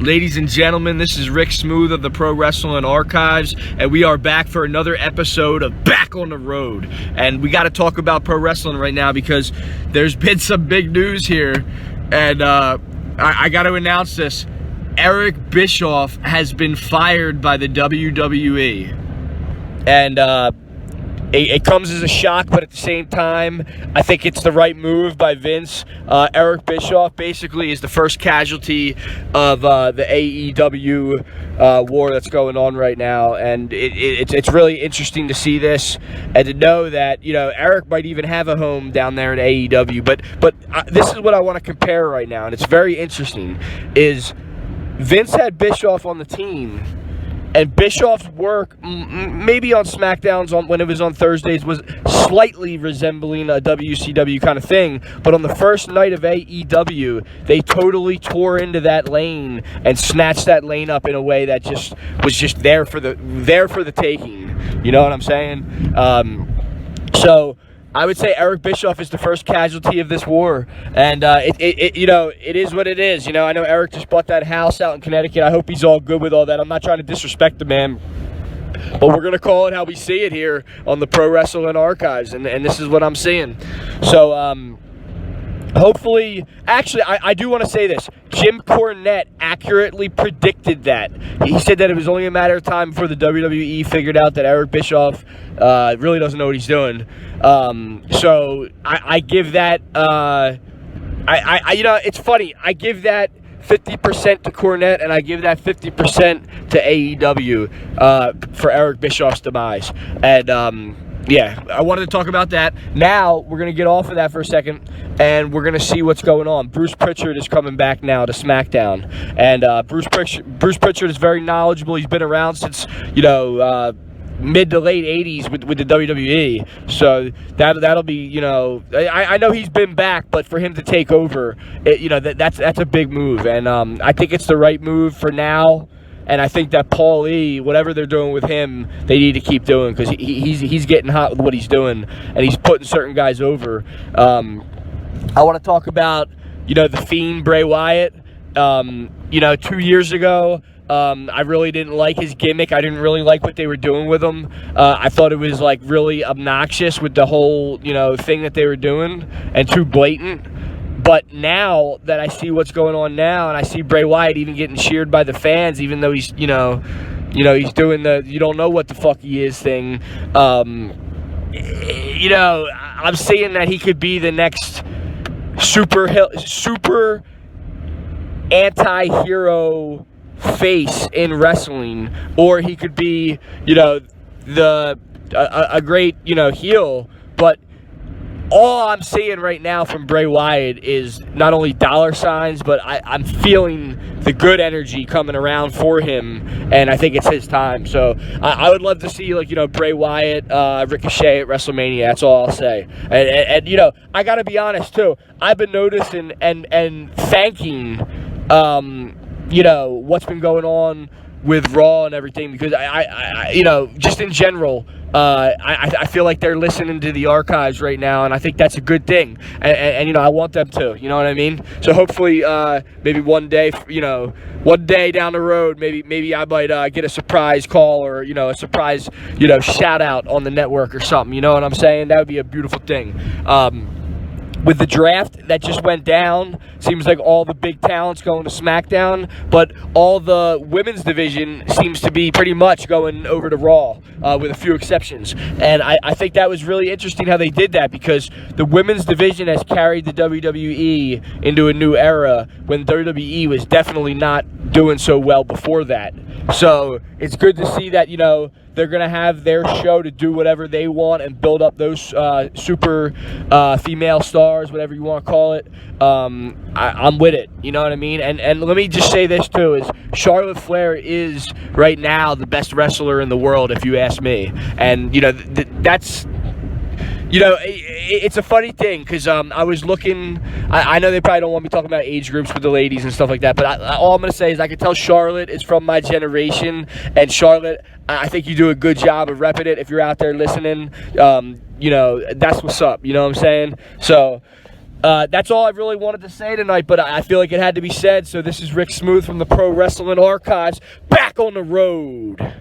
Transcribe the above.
Ladies and gentlemen, this is Rick Smooth of the Pro Wrestling Archives, and we are back for another episode of Back on the Road. And we got to talk about pro wrestling right now because there's been some big news here, and I got to announce this. Eric Bischoff has been fired by the WWE, and it comes as a shock, but at the same time, I think it's the right move by Vince. Eric Bischoff basically is the first casualty of the AEW war that's going on right now, and it's really interesting to see this and to know that, you know, Eric might even have a home down there at AEW. But this is what I want to compare right now, and it's very interesting, is Vince had Bischoff on the team, and Bischoff's work, maybe on SmackDowns when it was on Thursdays, was slightly resembling a WCW kind of thing. But on the first night of AEW, they totally tore into that lane and snatched that lane up in a way that was just there for the taking. You know what I'm saying? So I would say Eric Bischoff is the first casualty of this war, and it is what it is. You know, I know Eric just bought that house out in Connecticut. I hope he's all good with all that. I'm not trying to disrespect the man, but we're gonna call it how we see it here on the Pro Wrestling Archives, and this is what I'm seeing. So hopefully, actually, I do want to say this. Jim Cornette accurately predicted that. He said that it was only a matter of time before the WWE figured out that Eric Bischoff really doesn't know what he's doing. So I give that. It's funny. I give that 50% to Cornette, and I give that 50% to AEW for Eric Bischoff's demise. And yeah, I wanted to talk about that. Now we're gonna get off of that for a second, and we're gonna see what's going on. Bruce Pritchard is coming back now to SmackDown, and Bruce Pritchard is very knowledgeable. He's been around since mid to late 80s with the WWE, so that'll be, I know he's been back, but for him to take over, that's a big move, and I think it's the right move for now. And I think that Paul Lee, whatever they're doing with him, they need to keep doing, because he's getting hot with what he's doing, and he's putting certain guys over. I want to talk about, the Fiend, Bray Wyatt. 2 years ago, I really didn't like his gimmick. I didn't really like what they were doing with him. I thought it was really obnoxious with the whole, thing that they were doing, and too blatant. But now that I see what's going on now, and I see Bray Wyatt even getting cheered by the fans, even though he's, he's doing the you don't know what the fuck he is thing. I'm seeing that he could be the next super anti-hero face in wrestling, or he could be, a great, heel. But all I'm seeing right now from Bray Wyatt is not only dollar signs, but I'm feeling the good energy coming around for him, and I think it's his time. So I would love to see, Bray Wyatt, Ricochet at WrestleMania. That's all I'll say. And I got to be honest, too. I've been noticing and thanking, what's been going on with Raw and everything, because I just in general, I feel like they're listening to the archives right now, and I think that's a good thing, and I want them to, you know what I mean? So hopefully, maybe one day down the road, maybe I might get a surprise call, or a surprise shout out on the network or something. You know what I'm saying? That would be a beautiful thing. With the draft that just went down, seems like all the big talent's going to SmackDown, but all the women's division seems to be pretty much going over to Raw, with a few exceptions. And I think that was really interesting how they did that, because the women's division has carried the WWE into a new era when WWE was definitely not doing so well before that. So it's good to see that, they're going to have their show to do whatever they want and build up those super female stars, whatever you want to call it. I'm with it, you know what I mean? And let me just say this too, is Charlotte Flair is right now the best wrestler in the world, if you ask me. And, that's... it's a funny thing, because I was looking. I know they probably don't want me talking about age groups with the ladies and stuff like that, but all I'm going to say is I can tell Charlotte is from my generation, and Charlotte, I think you do a good job of repping it. If you're out there listening, that's what's up, you know what I'm saying? So That's all I really wanted to say tonight, but I feel like it had to be said. So this is Rick Smooth from the Pro Wrestling Archives, back on the road.